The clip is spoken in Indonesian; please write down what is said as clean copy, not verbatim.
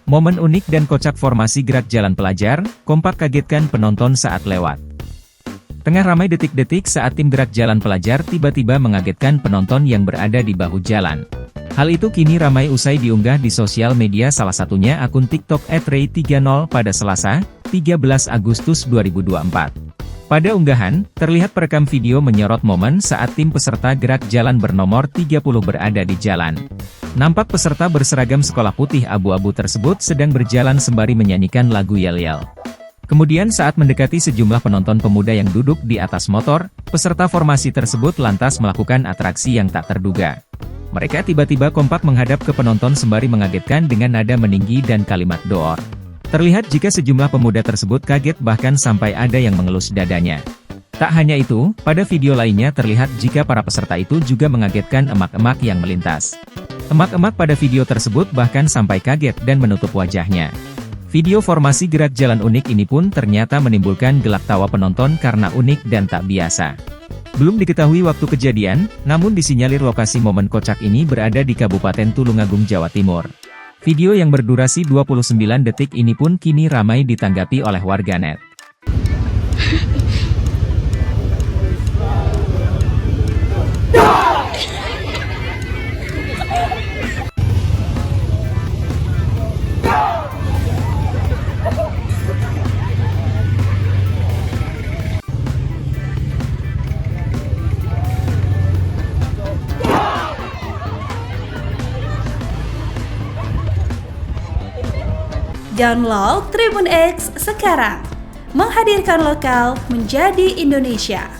Momen unik dan kocak formasi gerak jalan pelajar, kompak kagetkan penonton saat lewat. Tengah ramai detik-detik saat tim gerak jalan pelajar tiba-tiba mengagetkan penonton yang berada di bahu jalan. Hal itu kini ramai usai diunggah di sosial media, salah satunya akun TikTok @ray30 pada Selasa, 13 Agustus 2024. Pada unggahan, terlihat perekam video menyorot momen saat tim peserta gerak jalan bernomor 30 berada di jalan. Nampak peserta berseragam sekolah putih abu-abu tersebut sedang berjalan sembari menyanyikan lagu Yel-Yel. Kemudian saat mendekati sejumlah penonton pemuda yang duduk di atas motor, peserta formasi tersebut lantas melakukan atraksi yang tak terduga. Mereka tiba-tiba kompak menghadap ke penonton sembari mengagetkan dengan nada meninggi dan kalimat "door". Terlihat jika sejumlah pemuda tersebut kaget bahkan sampai ada yang mengelus dadanya. Tak hanya itu, pada video lainnya terlihat jika para peserta itu juga mengagetkan emak-emak yang melintas. Emak-emak pada video tersebut bahkan sampai kaget dan menutup wajahnya. Video formasi gerak jalan unik ini pun ternyata menimbulkan gelak tawa penonton karena unik dan tak biasa. Belum diketahui waktu kejadian, namun disinyalir lokasi momen kocak ini berada di Kabupaten Tulungagung, Jawa Timur. Video yang berdurasi 29 detik ini pun kini ramai ditanggapi oleh warganet. Download Tribun X sekarang, menghadirkan lokal menjadi Indonesia.